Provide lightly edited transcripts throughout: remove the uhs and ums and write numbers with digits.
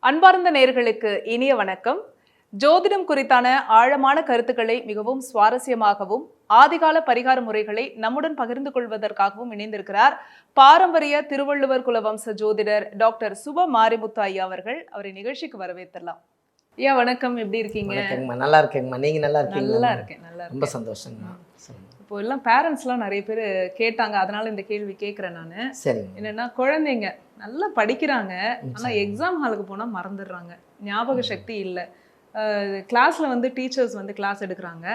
அன்பார்ந்த நேயர்களுக்கு இனிய வணக்கம். ஜோதிடம் குறித்தான ஆழமான கருத்துக்களை மிகவும் சுவாரஸ்யமாகவும் ஆதிகால பரிகார முறைகளை நம்முடன் பகிர்ந்து கொள்வதற்காகவும் இணைந்திருக்கிறார் பாரம்பரிய திருவள்ளுவர் குலவம்ச ஜோதிடர் டாக்டர் சுப மாரிமுத்து ஐயா அவர்கள். அவரை நிகழ்ச்சிக்கு வரவேற்றலாம். ஐயா வணக்கம், எப்படி இருக்கீங்க? நல்லா இருக்கேங்கம்மா. நீங்க நல்லா இருக்கீங்க? நல்லா இருக்கேன், நல்லா இருக்கேன். ரொம்ப சந்தோஷங்கம்மா. இப்போ எல்லாம் பேரண்ட்ஸ்லாம் நிறைய பேர் கேட்டாங்க, அதனால இந்த கேள்வி கேட்குறேன் நான். சரி. என்னன்னா, குழந்தைங்க நல்லா படிக்கிறாங்க, ஆனால் எக்ஸாம் ஹாலுக்கு போனால் மறந்துடுறாங்க, ஞாபக சக்தி இல்லை. கிளாஸில் வந்து டீச்சர்ஸ் வந்து கிளாஸ் எடுக்கிறாங்க,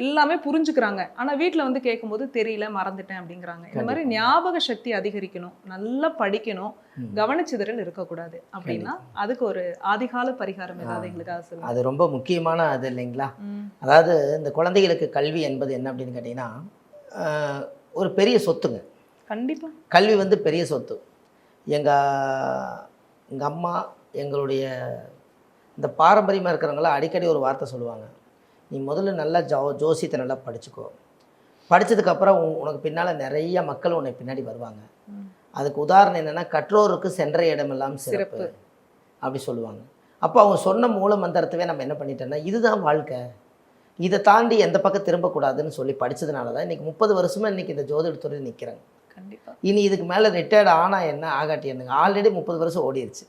எல்லாமே புரிஞ்சுக்கிறாங்க, ஆனால் வீட்டில் வந்து கேட்கும்போது தெரியல, மறந்துட்டேன் அப்படிங்கிறாங்க. இந்த மாதிரி ஞாபக சக்தி அதிகரிக்கணும், நல்லா படிக்கணும், கவனச்சிதறல் இருக்கக்கூடாது அப்படின்னா அதுக்கு ஒரு ஆதிகால பரிகாரம் ஏதாவது எங்களுக்காக சொல்லுங்க. அது ரொம்ப முக்கியமான அது இல்லைங்களா? அதாவது இந்த குழந்தைகளுக்கு கல்வி என்பது என்ன அப்படின்னு கேட்டிங்கன்னா, ஒரு பெரிய சொத்துங்க. கண்டிப்பாக கல்வி வந்து பெரிய சொத்து. எங்கள் அம்மா எங்களுடைய இந்த பாரம்பரியமாக இருக்கிறவங்களாம் அடிக்கடி ஒரு வார்த்தை சொல்லுவாங்க, நீ முதல்ல நல்லா ஜோசியத்தை நல்லா படிச்சுக்கோ, படித்ததுக்கப்புறம் உனக்கு பின்னால் நிறைய மக்கள் உன்னை பின்னாடி வருவாங்க. அதுக்கு உதாரணம் என்னென்னா, கற்றோருக்கு சென்ற இடமெல்லாம் சிறப்பு அப்படி சொல்லுவாங்க. அப்போ அவங்க சொன்ன மூல மந்திரத்தவே நம்ம என்ன பண்ணிட்டோம்னா, இதுதான் வாழ்க்கை, இதை தாண்டி எந்த பக்கம் திரும்பக்கூடாதுன்னு சொல்லி படித்ததுனால தான் இன்றைக்கி 30 வருஷமாக இன்றைக்கி இந்த ஜோதிடத்துறை நிற்கிறாங்க. கண்டிப்பாக. இனி இதுக்கு மேலே ரிட்டையர்டு ஆனால் என்ன, ஆகாட்டி என்னங்க, ஆல்ரெடி 30 வருஷம் ஓடிடுச்சு.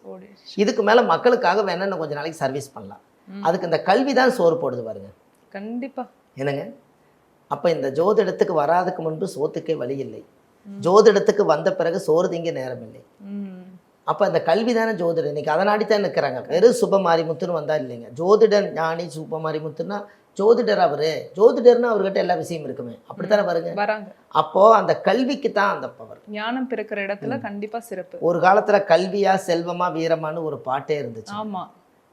இதுக்கு மேலே மக்களுக்காக வேணா கொஞ்சம் நாளைக்கு சர்வீஸ் பண்ணலாம். அதுக்கு இந்த கல்வி தான் சோறு போடுது பாருங்க. கண்டிப்பாக. என்னங்க, அப்போ இந்த ஜோதிடத்துக்கு வராதுக்கு முன்பு சோத்துக்கே வழி இல்லை, ஜோதிடத்துக்கு வந்த பிறகு சோறு திங்க நேரம் இல்லை. அப்போ இந்த கல்வி தானே ஜோதிடம். இன்னைக்கு அதை நாடித்தான் நிற்கிறாங்க. வெறும் சுப மாரிமுத்துன்னு வந்தால் இல்லைங்க, ஜோதிடன் ஞானி சுப மாரிமுத்துன்னா ஜோதிடர். ஜோதிடர்னா அவர்கிட்ட எல்லா விஷயம் இருக்குமே, அப்படித்தானே வராங்க. அப்போ அந்த கல்விக்கு தான் அந்த பவர். ஞானம் பிறக்கிற இடத்துல கண்டிப்பா சிறப்பு. ஒரு காலத்துல கல்வியா செல்வமா வீரமானு ஒரு பாட்டே இருந்துச்சு. ஆமா,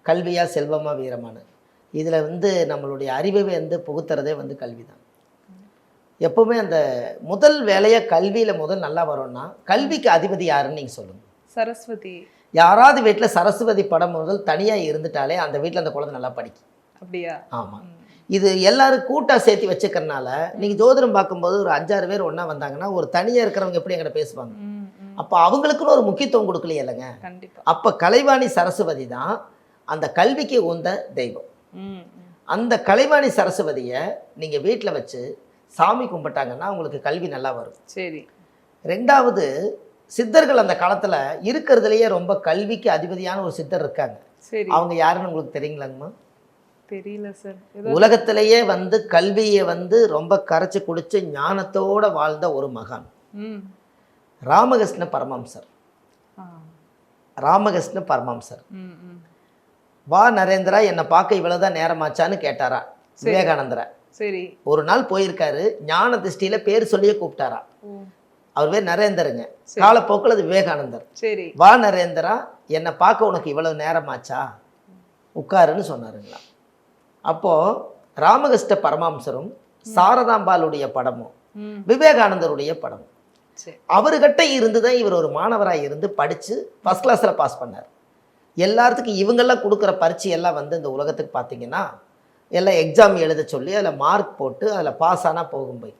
கல்வியா செல்வமா வீரமானு. இதுல வந்து நம்மளுடைய அறிவை வந்து புகுத்துறதே வந்து கல்வி தான். எப்பவுமே அந்த முதல் வேலையை கல்வியில முதல் நல்லா வரும்னா, கல்விக்கு அதிபதி யாருன்னு நீங்க சொல்லுங்க. சரஸ்வதி. யாராவது வீட்டில் சரஸ்வதி படம் முதல் தனியா இருந்துட்டாலே அந்த வீட்டில் அந்த குழந்தை நல்லா படிக்கும். அப்படியா? ஆமா. இது எல்லாரும் கூட்டாக சேர்த்து வச்சுக்கிறனால நீங்கள் ஜோதிடம் பார்க்கும்போது ஒரு 5-6 பேர் ஒன்றா வந்தாங்கன்னா, ஒரு தனியாக இருக்கிறவங்க எப்படி எங்கிட்ட பேசுவாங்க? அப்போ அவங்களுக்குன்னு ஒரு முக்கியத்துவம் கொடுக்கலையே இல்லைங்க. அப்போ கலைவாணி சரஸ்வதி தான் அந்த கல்விக்கு உந்த தெய்வம். அந்த கலைவாணி சரஸ்வதியை நீங்கள் வீட்டில் வச்சு சாமி கும்பிட்டாங்கன்னா உங்களுக்கு கல்வி நல்லா வரும். சரி. ரெண்டாவது, சித்தர்கள் அந்த காலத்தில் இருக்கிறதுலையே ரொம்ப கல்விக்கு அதிபதியான ஒரு சித்தர் இருக்காங்க. சரி. அவங்க யாருன்னு உங்களுக்கு தெரியுங்களாங்கம்மா? தெரியல சார். உலகத்திலேயே வந்து கல்வியை வந்து ரொம்ப கரைச்சி குடிச்சு ஞானத்தோட வாழ்ந்த ஒரு மகான் ராமகிருஷ்ண பரமஹம்சர். ராமகிருஷ்ண பரமஹம்சர் வா நரேந்திரா, என்னை பார்க்க இவ்வளவுதான் நேரமாச்சான்னு கேட்டாரா விவேகானந்தரை. சரி. ஒரு நாள் போயிருக்காரு, ஞான திருஷ்டியில பேர் சொல்லியே கூப்பிட்டாரா. அவர் பேர் நரேந்தருங்க. காலப்போக்கில் அது விவேகானந்தர். சரி. வா நரேந்திரா, என்னை பார்க்க உனக்கு இவ்வளவு நேரமாச்சா, உட்காருன்னு சொன்னாருங்களா. அப்போது ராமகிருஷ்ண பரமஹம்சரும் சாரதாம்பாளுடைய படமும் விவேகானந்தருடைய படமும் அவர்கிட்ட இருந்து தான் இவர் ஒரு மாணவராக இருந்து படித்து ஃபஸ்ட் கிளாஸில் பாஸ் பண்ணார். எல்லாத்துக்கும் இவங்கெல்லாம் கொடுக்குற பரீட்சையெல்லாம் வந்து இந்த உலகத்துக்கு பார்த்தீங்கன்னா எல்லாம் எக்ஸாம் எழுத சொல்லி அதில் மார்க் போட்டு அதில் பாஸ் ஆனால் போகும் போய்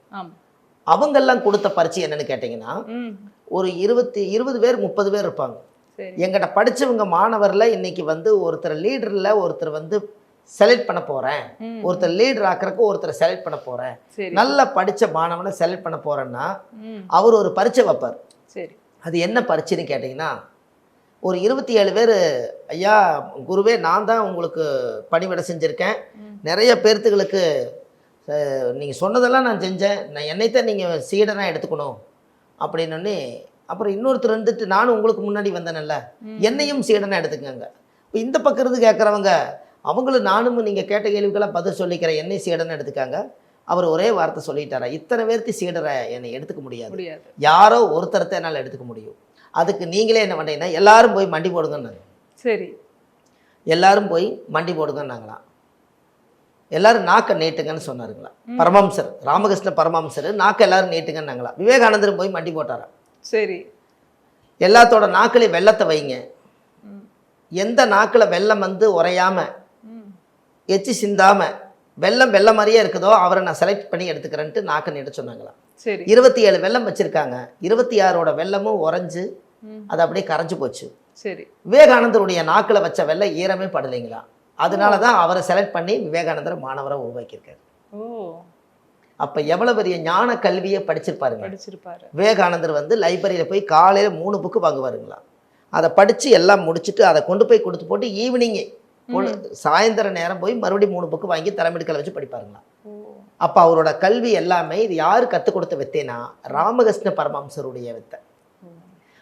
அவங்கெல்லாம் கொடுத்த பரீட்சை என்னன்னு கேட்டிங்கன்னா, ஒரு 20 பேர் 30 பேர் இருப்பாங்க. எங்கிட்ட படித்தவங்க மாணவரில் இன்னைக்கு வந்து ஒருத்தர் லீடரில் ஒருத்தர் வந்து செலக்ட் பண்ண போறேன், ஒருத்தர் லீடர் ஆக்குறதுக்கு ஒருத்தர் செலக்ட் பண்ண போறேன், நல்லா படிச்ச மாணவனை செலக்ட் பண்ண போறேன்னா அவர் ஒரு பரீட்சை வைப்பார். சரி. அது என்ன பரீட்சைன்னு கேட்டிங்கன்னா, ஒரு 27 பேர், ஐயா குருவே நான் தான் உங்களுக்கு பணிவிடை செஞ்சுருக்கேன், நிறைய பேர்த்துகளுக்கு நீங்கள் சொன்னதெல்லாம் நான் செஞ்சேன், நான் என்னைத்தான் நீங்கள் சீடனாக எடுத்துக்கணும் அப்படின்னு. அப்புறம் இன்னொருத்தர் இருந்துட்டு, நானும் உங்களுக்கு முன்னாடி வந்தேன்ல, என்னையும் சீடனாக எடுத்துக்கங்க. இப்போ இந்த பக்கம் இருந்து கேட்குறவங்க அவங்களும் நானும் நீங்கள் கேட்ட கேள்விக்கெல்லாம் பதில் சொல்லிக்கிற என்னை சீடனை எடுத்துக்காங்க. அவர் ஒரே வார்த்தை சொல்லிட்டாரா, இத்தனை பேருக்கு சீடரை என்னை எடுத்துக்க முடியாது, யாரோ ஒருத்தரத்தை என்னால் எடுத்துக்க முடியும். அதுக்கு நீங்களே என்ன பண்ணீங்கன்னா, எல்லாரும் போய் மண்டி போடுங்கன்னாங்க. சரி. எல்லாரும் போய் மண்டி போடுங்கன்னாங்களாம். எல்லாரும் நாக்கை நீட்டுங்கன்னு சொன்னாருங்களா பரமஹம்சர். ராமகிருஷ்ண பரமஹம்சர் நாக்கை எல்லாரும் நீட்டுங்கன்னாங்களா. விவேகானந்தரும் போய் மண்டி போட்டாரா. சரி. எல்லாத்தோட நாக்கிலே வெள்ளத்தை வைங்க, எந்த நாக்கில் வெள்ளம் வந்து உரையாமல் எச்சி சிந்தாம வெள்ளம் மாதிரியே இருக்குதோ அவரை நான் செலக்ட் பண்ணி எடுத்துக்கிறேன்ட்டு நாக்க நீட்ட சொன்னாங்களாம். சரி. 27 வெள்ளம் வச்சிருக்காங்க, 26ஓட வெள்ளமும் உறைஞ்சு அது அப்படியே கரைஞ்சு போச்சு. சரி. விவேகானந்தருடைய நாக்கில் வச்ச வெள்ளை ஈரமே படலைங்களா. அதனால தான் அவரை செலக்ட் பண்ணி விவேகானந்தர் மாணவரை உருவாக்கியிருக்காரு. ஓ. அப்போ எவ்வளோ பெரிய ஞான கல்வியை படிச்சிருப்பாருங்க. படிச்சிருப்பாரு. விவேகானந்தர் வந்து லைப்ரரியில் போய் காலையில் 3 புக்கு வாங்குவாருங்களா. அதை படித்து எல்லாம் முடிச்சுட்டு அதை கொண்டு போய் கொடுத்து போட்டு ஈவினிங்கே சாயந்தர நேரம் போய் மறுபடியும் 3 புக்கு வாங்கி தலைமெடுக்கலை வச்சு படிப்பாருங்களா. அப்போ அவரோட கல்வி எல்லாமே இது யார் கற்றுக் கொடுத்த வித்தைனா ராமகிருஷ்ண பரமஹம்சருடைய வித்தை.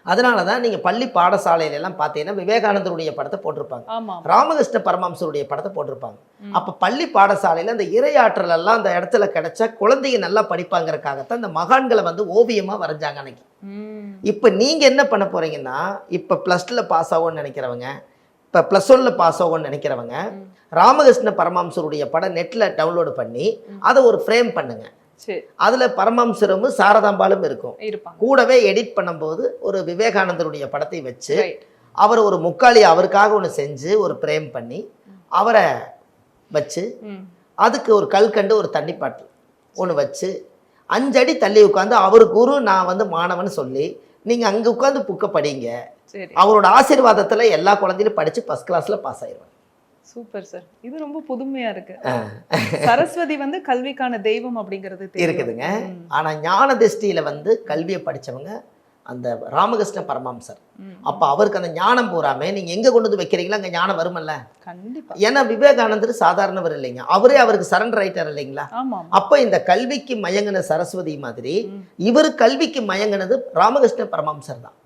அதனால தான் நீங்கள் பள்ளி பாடசாலையிலெல்லாம் பார்த்தீங்கன்னா விவேகானந்தருடைய படத்தை போட்டிருப்பாங்க, ராமகிருஷ்ண பரமஹம்சருடைய படத்தை போட்டிருப்பாங்க. அப்போ பள்ளி பாடசாலையில் அந்த இறையாற்றல் எல்லாம் அந்த இடத்துல கிடைச்சா குழந்தைங்க நல்லா படிப்பாங்கிறதுக்காகத்தான் இந்த மகான்களை வந்து ஓவியமாக வரைஞ்சாங்க அன்னைக்கு. இப்போ நீங்கள் என்ன பண்ண போகிறீங்கன்னா, இப்போ +2 பாஸ் ஆகும்னு நினைக்கிறவங்க, இப்போ +1 பாஸ் ஆகும்னு நினைக்கிறவங்க ராமகிருஷ்ண பரமஹம்சருடைய படம் நெட்டில் டவுன்லோடு பண்ணி அதை ஒரு ஃப்ரேம் பண்ணுங்க. அதில் பரமஹம்சரும் சாரதாம்பாலும் இருக்கும். கூடவே எடிட் பண்ணும்போது ஒரு விவேகானந்தருடைய படத்தை வச்சு அவர் ஒரு முக்காலி அவருக்காக ஒன்று செஞ்சு ஒரு ஃப்ரேம் பண்ணி அவரை வச்சு அதுக்கு ஒரு கல்கண்டு ஒரு தண்ணி பாட்டில் ஒன்று வச்சு 5 அடி தள்ளி உட்காந்து அவர் குரு நான் வந்து மாணவன் சொல்லி நீங்கள் அங்கே உட்காந்து புக்கை படிங்க. அவரோட ஆசீர்வாதத்தில் எல்லா குழந்தையும் படித்து ஃபர்ஸ்ட் கிளாஸில் பாஸ் ஆயிடுவாங்க. Super sir. இது ரொம்ப புதுமையா இருக்கு. சரஸ்வதி வந்து கல்விக்கான தெய்வம் அப்படிங்கிறது இருக்குதுங்க. ஆனா ஞான திருஷ்டியில வந்து கல்வியை படிச்சவங்க அந்த ராமகிருஷ்ண பரமஹம்சர். அப்ப அவருக்கு அந்த ஞானம் பூராமே நீங்க எங்க கொண்டு வந்து வைக்கிறீங்களா அங்க ஞானம் வருமல்ல. கண்டிப்பா. ஏன்னா விவேகானந்தர் சாதாரணவர் இல்லைங்க, அவரே அவருக்கு சரண்டர் ஆயிட்டார் இல்லைங்களா. அப்ப இந்த கல்விக்கு மயங்கின சரஸ்வதி மாதிரி இவரு கல்விக்கு மயங்கினது ராமகிருஷ்ண பரமஹம்சர் தான்.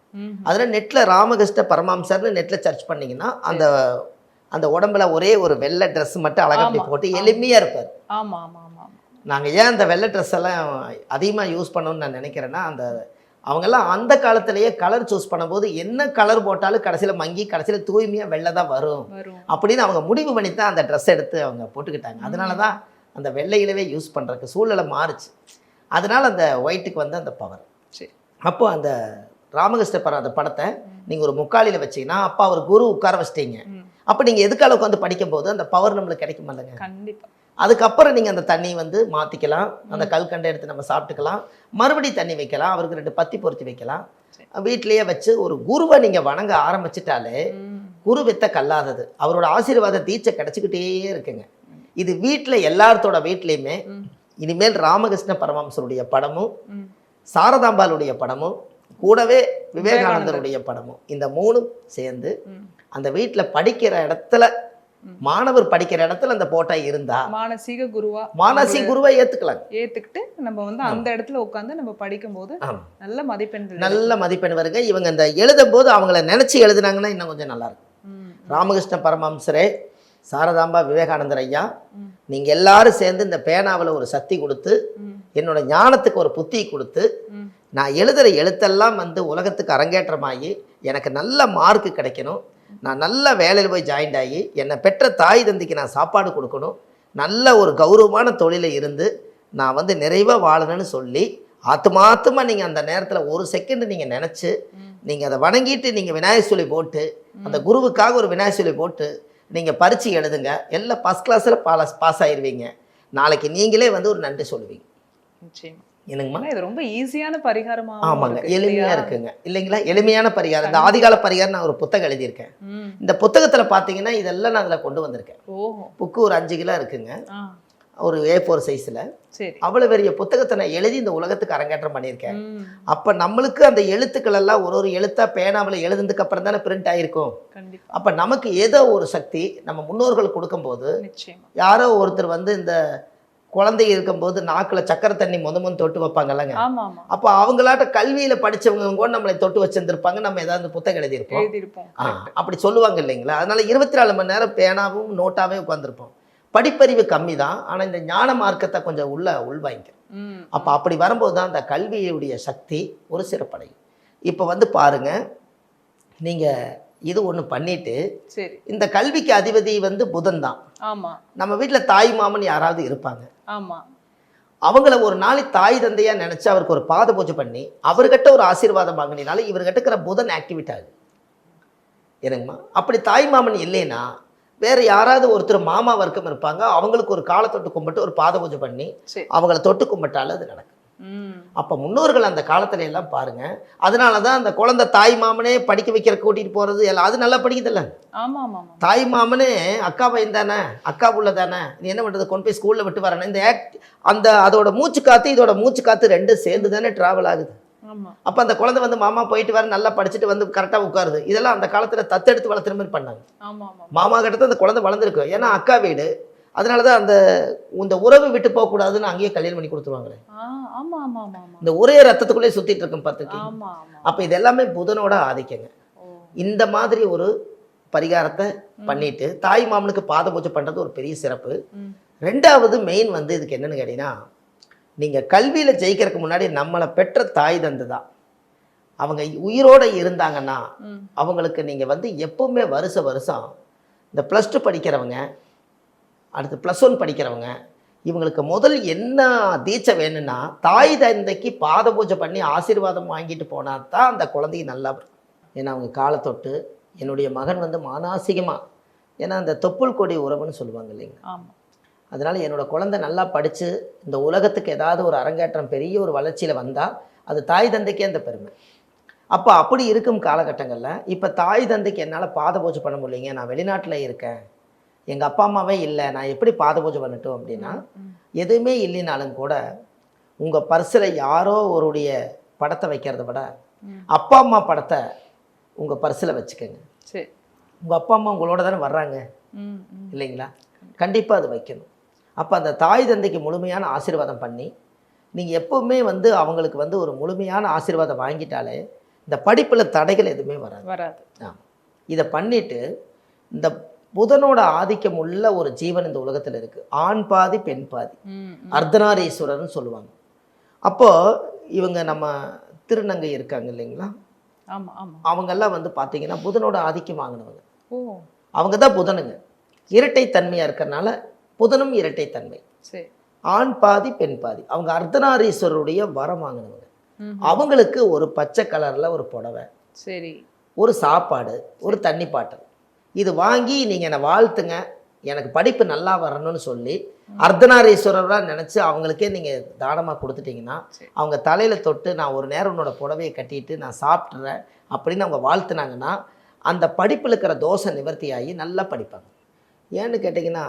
அதுல நெட்ல ராமகிருஷ்ண பரமஹம்சர்னு நெட்ல சர்ச் பண்ணீங்கன்னா அந்த அந்த உடம்புல ஒரே ஒரு வெள்ளை ட்ரெஸ் மட்டும் அழகாக போட்டு எளிமையாக இருப்பார். நாங்கள் ஏன் அந்த வெள்ளை ட்ரெஸ் எல்லாம் அதிகமாக யூஸ் பண்ணணும்னு நான் நினைக்கிறேன்னா, அவங்கெல்லாம் அந்த காலத்திலேயே கலர் சூஸ் பண்ணும்போது என்ன கலர் போட்டாலும் கடைசியில் மங்கி கடைசியில் தூய்மையாக வெள்ளை தான் வரும் அப்படின்னு அவங்க முடிவு பண்ணி தான் அந்த ட்ரெஸ் எடுத்து அவங்க போட்டுக்கிட்டாங்க. அதனால தான் அந்த வெள்ளையிலவே யூஸ் பண்ணுறதுக்கு சூழ்நிலை மாறுச்சு. அதனால் அந்த ஒயிட்டுக்கு வந்து அந்த பவர். அப்போ அந்த ராமகிருஷ்ண அந்த படத்தை நீங்கள் ஒரு முக்காலியில் வச்சிங்கன்னா அப்போ அவர் குரு உட்கார வச்சிட்டீங்க. அப்போ நீங்கள் எதுக்கால உட்காந்து படிக்கும்போது அந்த பவர் நம்மளுக்கு கிடைக்கும் இல்லைங்க. கண்டிப்பாக. அதுக்கப்புறம் நீங்கள் அந்த தண்ணி வந்து மாற்றிக்கலாம், அந்த கல்கண்டை எடுத்து நம்ம சாப்பிட்டுக்கலாம், மறுபடியும் தண்ணி வைக்கலாம், அவருக்கு 2 பத்தி பொருத்தி வைக்கலாம். வீட்டிலேயே வச்சு ஒரு குருவை நீங்கள் வணங்க ஆரம்பிச்சிட்டாலே குரு வித்த கல்லாதது, அவரோட ஆசீர்வாத தீட்சை கிடச்சிக்கிட்டே இருக்குங்க. இது வீட்டில் எல்லாத்தோட வீட்லேயுமே இனிமேல் ராமகிருஷ்ண பரமஹம்சருடைய படமும் சாரதாம்பாளுடைய படமும் கூடவே விவேகானந்தருடைய படமும் இந்த 3ம் சேர்ந்து அந்த வீட்டில் படிக்கிற இடத்துல மாணவர் படிக்கிற இடத்துல அந்த போட்டோ இருந்தா மானசீக குருவா ஏத்துக்கிட்டு நம்ம வந்து அந்த இடத்துல உட்காந்து நம்ம படிக்கும் போது நல்ல மதிப்பெண் வருங்க. இவங்க இந்த எழுதும் போது அவங்கள நினைச்சு எழுதுனாங்கன்னா இன்னும் கொஞ்சம் நல்லா இருக்கும். ராமகிருஷ்ண பரமஹம்சரே, சாரதாம்பா, விவேகானந்தர் ஐயா, நீங்க எல்லாரும் சேர்ந்து இந்த பேனாவில் ஒரு சக்தி கொடுத்து என்னோட ஞானத்துக்கு ஒரு புத்தி கொடுத்து நான் எழுதுகிற எழுத்தெல்லாம் வந்து உலகத்துக்கு அரங்கேற்றமாகி எனக்கு நல்ல மார்க்கு கிடைக்கணும், நான் நல்ல வேலையில் போய் ஜாயின்ட் ஆகி என்னை பெற்ற தாய் தந்தைக்கு நான் சாப்பாடு கொடுக்கணும், நல்ல ஒரு கௌரவமான தொழிலை இருந்து நான் வந்து நிறைவாக வாழணும்னு சொல்லி ஆத்மாத்தமாக நீங்கள் அந்த நேரத்தில் ஒரு செகண்ட் நீங்கள் நினச்சி நீங்கள் அதை வணங்கிட்டு நீங்கள் விநாயகர் சொல்லி போட்டு அந்த குருவுக்காக ஒரு விநாயகர் சொல்லி போட்டு நீங்கள் பரீட்சை எழுதுங்க, எல்லாம் ஃபஸ்ட் கிளாஸில் பாஸ் ஆயிடுவீங்க. நாளைக்கு நீங்களே வந்து ஒரு நன்றி சொல்லுவீங்க. நிச்சயமா. என்னங்கம்மா, இது ரொம்ப ஈஸியான பரிகாரமா? ஆமாங்க, எளிமையா இருக்குங்க இல்லைங்களா. எளிமையான பரிகாரம். இந்த ஆதிகால பரிகாரம் நான் ஒரு புத்தகம் எழுதியிருக்கேன். இந்த புத்தகத்துல பாத்தீங்கன்னா இதெல்லாம் நான் அதுல கொண்டு வந்திருக்கேன். புக்கு ஒரு 5 கிலோ இருக்குங்க, ஒரு A4 சைஸ்ல. அவ்வளவு பெரிய புத்தகத்தை நான் எழுதி இந்த உலகத்துக்கு அரங்கேற்றம் பண்ணியிருக்கேன். அப்ப நம்மளுக்கு அந்த எழுத்துக்கள் எல்லாம் ஒரு எழுத்தா பேனாவில் எழுதுனதுக்கு அப்புறம் தானே பிரிண்ட் ஆயிருக்கும். அப்ப நமக்கு ஏதோ ஒரு சக்தி நம்ம முன்னோர்கள் கொடுக்கும் போது, யாரோ ஒருத்தர் வந்து இந்த குழந்தை இருக்கும்போது நாக்கில் சக்கரை தண்ணி மொதல் தொட்டு வைப்பாங்கல்லங்க, அப்போ அவங்களாட்ட கல்வியில் படித்தவங்க கூட நம்மளை தொட்டு வச்சிருந்துருப்பாங்க, நம்ம ஏதாவது புத்தகம் எழுதியிருப்போம். அப்படி சொல்லுவாங்க இல்லைங்களா. அதனால 24 மணி நேரம் பேனாவும் நோட்டாவே உட்காந்துருப்போம். படிப்பறிவு கம்மி தான், ஆனால் இந்த ஞான மார்க்கத்தை கொஞ்சம் உள்வாங்கிக்க. அப்போ அப்படி வரும்போது தான் அந்த கல்வியுடைய சக்தி ஒரு சிறப்படையும். இப்போ வந்து பாருங்க, நீங்கள் இது ஒன்று பண்ணிட்டு இந்த கல்விக்கு அதிபதி வந்து புதன் தான். நம்ம வீட்டில் தாய் மாமன் யாராவது இருப்பாங்க, அவங்கள ஒரு நாளைக்கு தாய் தந்தையா நினைச்சு அவருக்கு ஒரு பாத பூஜை பண்ணி அவர்கிட்ட ஒரு ஆசீர்வாதம் வாங்கினால இவர்கிட்ட இருக்கிற புதன் ஆக்டிவேட் ஆகுது. என்னங்கம்மா, அப்படி தாய் மாமன் இல்லைன்னா வேற யாராவது ஒருத்தர் மாமா வர்க்கம் இருப்பாங்க, அவங்களுக்கு ஒரு காலை தொட்டு கும்பிட்டு ஒரு பாத பூஜை பண்ணி அவங்கள தொட்டு கும்பிட்டாலும் அது நடக்கும். அப்போ முன்னோர்கள் அந்த காலத்துல எல்லாம் பாருங்க. அதனால தான் அந்த குழந்தை தாய் மாமனே படிக்க வைக்கிற கூட்டிட்டு போறது எல்லாம் அது நல்லா படிக்குதுல்ல. ஆமா ஆமா ஆமா. தாய் மாமனே அக்கா பையன் தானே, அக்கா புள்ள தானே, நீ என்ன பண்றது, கொண்டு போய் ஸ்கூல்ல விட்டு வரணும். இந்த அந்த அதோட மூச்சு காத்து இதோட மூச்சு காத்து ரெண்டும் சேர்ந்து தானே டிராவல் ஆகுது. ஆமா. அப்போ அந்த குழந்தை வந்து மாமா போயிட்டு வர நல்லா படிச்சுட்டு வந்து கரெக்டாக உட்காருது. இதெல்லாம் அந்த காலத்துல தத்தெடுத்து வளர்த்துற மாதிரி பண்ணாங்க. ஆமா ஆமா. மாமா கிட்ட அந்த குழந்தை வளர்ந்துருக்கு. ஏன்னா அக்கா வீடு, அதனால தான் இந்த உறவு விட்டு போகக்கூடாதுன்னு அங்கேயே கல்யாணம் பண்ணி கொடுத்துருவாங்களே. ஆமா ஆமா ஆமா ஆமா. இந்த ஒரே ரத்தத்துக்குள்ளே சுத்திட்டு இருக்கும் பார்த்துக்கி. ஆமா ஆமா. அப்போ இது எல்லாமே புதனோட ஆதிக்கங்க. இந்த மாதிரி ஒரு பரிகாரத்தை பண்ணிட்டு தாய் மாமனுக்கு பாத பூஜை பண்றது ஒரு பெரிய சிறப்பு. ரெண்டாவது மெயின் வந்து இதுக்கு என்னன்னு கேட்டீங்கன்னா, நீங்க கல்வியில ஜெயிக்கிறதுக்கு முன்னாடி நம்மளை பெற்ற தாய் தந்து தான். அவங்க உயிரோட இருந்தாங்கன்னா அவங்களுக்கு நீங்க வந்து எப்பவுமே வருஷம் இந்த +2 படிக்கிறவங்க, அடுத்து +1 படிக்கிறவங்க, இவங்களுக்கு முதல் என்ன தீட்சை வேணும்னா தாய் தந்தைக்கு பாத பூஜை பண்ணி ஆசீர்வாதம் வாங்கிட்டு போனா தான் அந்த குழந்தைக்கு நல்லா இருக்கும். ஏன்னா அவங்க காலத்தொட்டு என்னுடைய மகன் வந்து மானாசிகமாக, ஏன்னா அந்த தொப்புள் கொடி உறவுன்னு சொல்லுவாங்க இல்லைங்க. ஆமாம். அதனால் என்னோட குழந்தை நல்லா படித்து இந்த உலகத்துக்கு ஏதாவது ஒரு அரங்கேற்றம் பெரிய ஒரு வளர்ச்சியில் வந்தால் அது தாய் தந்தைக்கே அந்த பெருமை. அப்போ அப்படி இருக்கும் காலகட்டங்களில் இப்போ தாய் தந்தைக்கு என்னால் பாத பூஜை பண்ண முடியலைங்க, நான் வெளிநாட்டில் இருக்கேன், எங்கள் அப்பா அம்மாவே இல்லை, நான் எப்படி பாத பூஜை பண்ணட்டும் அப்படின்னா, எதுவுமே இல்லைனாலும் கூட உங்கள் பர்ஸில் யாரோ ஒருடைய படத்தை வைக்கிறத விட அப்பா அம்மா படத்தை உங்கள் பர்ஸில் வச்சுக்கோங்க. சரி. உங்கள் அப்பா அம்மா உங்களோட தானே வர்றாங்க இல்லைங்களா, கண்டிப்பாக அது வைக்கணும். அப்போ அந்த தாய் தந்தைக்கு முழுமையான ஆசீர்வாதம் பண்ணி நீங்கள் எப்போவுமே வந்து அவங்களுக்கு வந்து ஒரு முழுமையான ஆசீர்வாதம் வாங்கிட்டாலே இந்த படிப்பில் தடைகள் எதுவுமே வராது. இதை பண்ணிவிட்டு இந்த புதனோட ஆதிக்கம் உள்ள ஒரு ஜீவன் இந்த உலகத்தில் இருக்குது. ஆண் பாதி பெண் பாதி, அர்த்தநாரீஸ்வரர்னு சொல்லுவாங்க. அப்போது இவங்க நம்ம திருநங்கை இருக்காங்க இல்லைங்களா, அவங்கெல்லாம் வந்து பார்த்தீங்கன்னா புதனோட ஆதிக்கம் வாங்கினவங்க. அவங்க தான் புதனுங்க. இரட்டைத்தன்மையாக இருக்கிறனால புதனும் இரட்டைத்தன்மை. ஆண் பாதி பெண் பாதி. அவங்க அர்த்தநாரீஸ்வரருடைய வரம் வாங்கினவங்க. அவங்களுக்கு ஒரு பச்சை கலரில் ஒரு புடவை, சரி, ஒரு சாப்பாடு, ஒரு தண்ணி பாட்டில், இது வாங்கி நீங்கள் என்னை வாழ்த்துங்க, எனக்கு படிப்பு நல்லா வரணும்னு சொல்லி அர்த்தநாரீஸ்வரராக நினச்சி அவங்களுக்கே நீங்கள் தானமாக கொடுத்துட்டிங்கன்னா அவங்க தலையில் தொட்டு நான் ஒரு நேரம் உன்னோட புடவையை கட்டிட்டு நான் சாப்பிட்றேன் அப்படின்னு அவங்க வாழ்த்துனாங்கன்னா அந்த படிப்பில் இருக்கிற தோஷ நிவர்த்தி ஆகி நல்லா படிப்பாங்க. ஏன்னு கேட்டிங்கன்னா,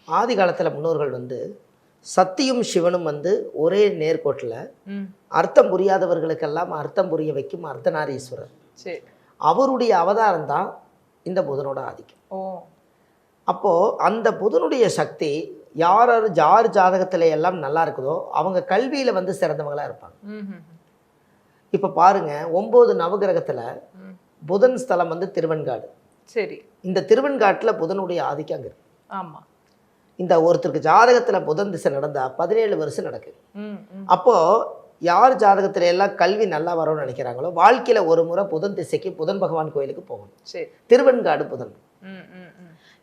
ஆதி காலத்தில் முன்னோர்கள் வந்து சத்தியும் சிவனும் வந்து ஒரே நேர்கோட்டில் அர்த்தம் புரியாதவர்களுக்கெல்லாம் அர்த்தம் புரிய வைக்கும் அர்த்தநாரீஸ்வரர். அவருடைய அவதாரம் தான் இந்த புதனோட ஆதிக்கம். அப்போது அந்த புதனுடைய சக்தி யார் ஜாதகத்தில் எல்லாம் நல்லா இருக்குதோ அவங்க கல்வியில் வந்து சிறந்தவங்களாக இருப்பாங்க. இப்போ பாருங்க, 9 நவகிரகத்தில் புதன் ஸ்தலம் வந்து திருவெண்காடு. சரி. இந்த திருவெண்காட்டில் புதனுடைய ஆதிக்கம் அங்கே இருக்கு. ஆமாம். இந்த ஒருத்தருக்கு ஜாதகத்தில் புதன் திசை நடந்தால் 17 வருஷம் நடக்குது. அப்போது யார் ஜாதகத்துல எல்லாம் கல்வி நல்லா வரும்னு நினைக்கிறாங்களோ வாழ்க்கையில் ஒரு முறை புதன் திசைக்கு புதன் பகவான் கோயிலுக்கு போகணும். சரி. திருவெண்காடு புதன்.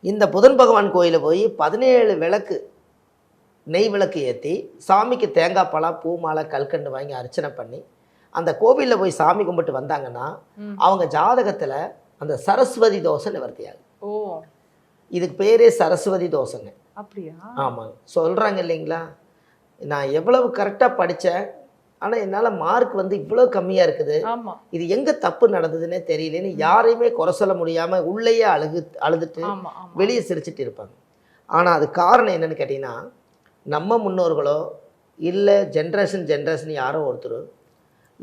இந்த புதன் பகவான் கோயிலை போய் 17 விளக்கு நெய் விளக்கு ஏற்றி சாமிக்கு தேங்காய் பழம் பூ மாலை கல்கண்டு வாங்கி அர்ச்சனை பண்ணி அந்த கோவிலில் போய் சாமி கும்பிட்டு வந்தாங்கன்னா அவங்க ஜாதகத்தில் அந்த சரஸ்வதி தோஷம் நிவர்த்தி ஆகும். இதுக்கு பேரே சரஸ்வதி தோஷங்க. அப்படியா? ஆமாங்க. சொல்கிறாங்க இல்லைங்களா, நான் எவ்வளவு கரெக்டாக படித்தேன் ஆனால் என்னால் மார்க் வந்து இவ்வளோ கம்மியாக இருக்குது, இது எங்கே தப்பு நடந்ததுன்னே தெரியலன்னு யாரையுமே குறை சொல்ல முடியாமல் உள்ளேயே அழுதுட்டு வெளியே சிரிச்சிட்டு இருப்பாங்க. ஆனால் அது காரணம் என்னன்னு கேட்டிங்கன்னா, நம்ம முன்னோர்களோ இல்லை ஜென்ரேஷன் யாரோ ஒருத்தர்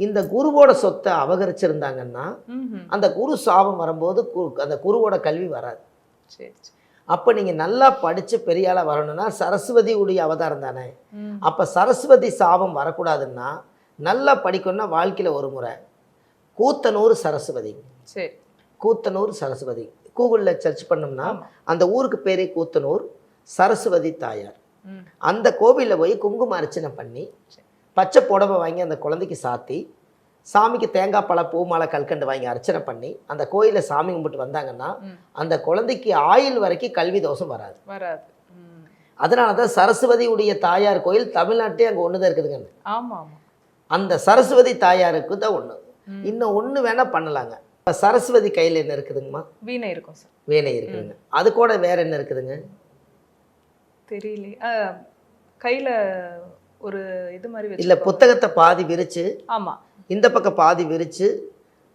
இந்த குருவோட சொத்தை அபகரிச்சிருந்தாங்கன்னா அந்த குரு சாபம் வரும்போது அந்த குருவோட கல்வி வராது. அப்போ நீங்கள் நல்லா படித்து பெரிய ஆளாக வரணும்னா சரஸ்வதி உடைய அவதாரம் தானே. அப்போ சரஸ்வதி சாபம் வரக்கூடாதுன்னா நல்லா படிக்கணும்னா வாழ்க்கையில் ஒரு முறை கூத்தனூர் சரஸ்வதி. சரி. கூத்தனூர் சரஸ்வதி கூகுளில் சர்ச் பண்ணோம்னா அந்த ஊருக்கு பேரே கூத்தனூர், சரஸ்வதி தாயார். அந்த கோவிலில் போய் குங்கும அர்ச்சனை பண்ணி பச்சை புடவை வாங்கி அந்த குழந்தைக்கு சாத்தி சாமிக்கு தேங்காய் பழ பூ மாலை கல்கண்டு வாங்கி அர்ச்சனை பண்ணி அந்த கோயிலில் சாமி கும்பிட்டு வந்தாங்கன்னா அந்த குழந்தைக்கு ஆயுள் வரைக்கும் கல்வி தோஷம் வராது. அதனால தான் சரஸ்வதி உடைய தாயார் கோயில் தமிழ்நாட்டே அங்கே ஒன்று தான் இருக்குதுங்க. ஆமாம். அந்த சரஸ்வதி தாயாருக்கு தான் ஒன்று. இன்னும் ஒன்று வேணால் பண்ணலாங்க. இப்போ சரஸ்வதி கையில் என்ன இருக்குதுங்கம்மா? வீணை இருக்கும் சார். வீணை இருக்குதுங்க. அது கூட வேற என்ன இருக்குதுங்க? தெரியல. கையில் ஒரு இது மாதிரி இல்லை வச்சுக்கோங்க. புத்தகத்தை பாதி விரிச்சு ஆமா இந்த பக்கம் பாதி விரிச்சு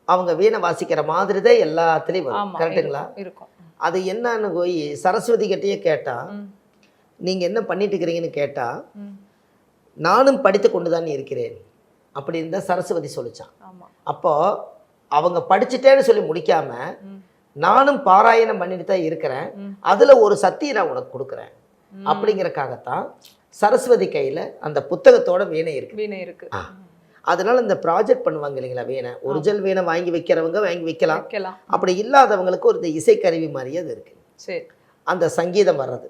அவங்க வீணை வாசிக்கிற மாதிரி தான் எல்லாத்துலேயும் வரும். ஆமா கரெக்டுங்களா? இருக்கும். அது என்னன்னு போய் சரஸ்வதி கிட்டேயே கேட்டால் ம். நீங்கள் என்ன பண்ணிட்டு இருக்கிறீங்கன்னு கேட்டால் ம். நானும் படித்து கொண்டு தான் இருக்கிறேன் அப்படின்னு தான் சரஸ்வதி சொல்லிச்சான். ஆமா. அப்போது அவங்க படிச்சுட்டேன்னு சொல்லி முடிக்காம ம். நானும் பாராயணம் பண்ணிட்டு தான் இருக்கிறேன், ம். அதில் ஒரு சக்தியை நான் உனக்கு கொடுக்குறேன் அப்படிங்கிறக்காகத்தான் சரஸ்வதி கையில் அந்த புத்தகத்தோட வீணை இருக்கு. வீணை இருக்கு. அதனால இந்த ப்ராஜெக்ட் பண்ணுவாங்க இல்லைங்களா, வீணை ஒரிஜினல் வீணை வாங்கி வைக்கிறவங்க வாங்கி வைக்கலாம். வைக்கலாம். அப்படி இல்லாதவங்களுக்கு ஒரு இசைக்கருவி மாதிரியே அது இருக்குது. சரி. அந்த சங்கீதம் வர்றது,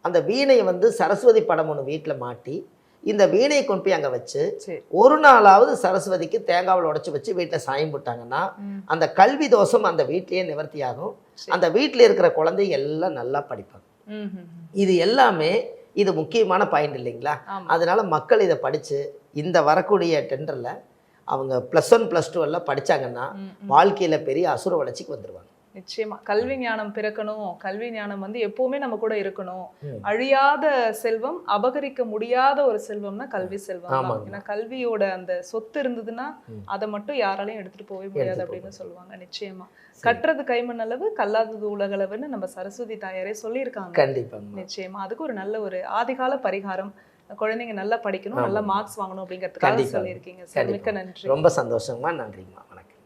அந்த வீணையை வந்து சரஸ்வதி படம் ஒன்று வீட்டில் மாட்டி இந்த வீணையை கொண்டு போய் அங்கே வச்சு சரி. ஒரு நாளாவது சரஸ்வதிக்கு தேங்காவில் உடச்சி வச்சு வீட்டில் சாயம் போட்டாங்கன்னா ம். அந்த கல்வி தோஷம் அந்த வீட்டிலேயே நிவர்த்தி ஆகும். அந்த வீட்டில் இருக்கிற குழந்தைங்க எல்லாம் நல்லா படிப்பாங்க. ம். ம். இது எல்லாமே இது முக்கியமான பாயிண்ட் இல்லைங்களா? ஆமா. அதனால மக்கள் இதை படித்து இந்த வரக்கூடிய டெண்டரில் அவங்க +1 +2 எல்லாம் படித்தாங்கன்னா ம். ம். வாழ்க்கையில் பெரிய அசுர வளர்ச்சிக்கு வந்துடுவாங்க. நிச்சயமா கல்வி ஞானம் பிறக்கணும். கல்வி ஞானம் வந்து எப்பவுமே நம்ம கூட இருக்கணும். ம். அழியாத செல்வம், அபகரிக்க முடியாத ஒரு செல்வம்னா கல்வி செல்வம் தான். ஆமாங்க. ஏன்னா கல்வியோட அந்த சொத்து இருந்ததுன்னா ம். அதை மட்டும் யாராலையும் எடுத்துட்டு போகவே முடியாது எடுத்துட்டு அப்படின்னு போக சொல்லுவாங்க. நிச்சயமா கற்றது கைமண் அளவு, கல்லாதது உலகளவுன்னு நம்ம சரஸ்வதி தாயாரே சொல்லியிருக்காங்க. கண்டிப்பாங்க. நிச்சயமா அதுக்கு ஒரு நல்ல ஒரு ஆதிகால பரிகாரம். குழந்தைங்க நல்லா படிக்கணும், நல்ல மார்க்ஸ் வாங்கணும் அப்படிங்கிறதுக்காக கண்டிப்பா. சொல்லியிருக்கீங்க சார். மிக்க நன்றி. ரொம்ப சந்தோஷமா, நன்றிங்கம்மா.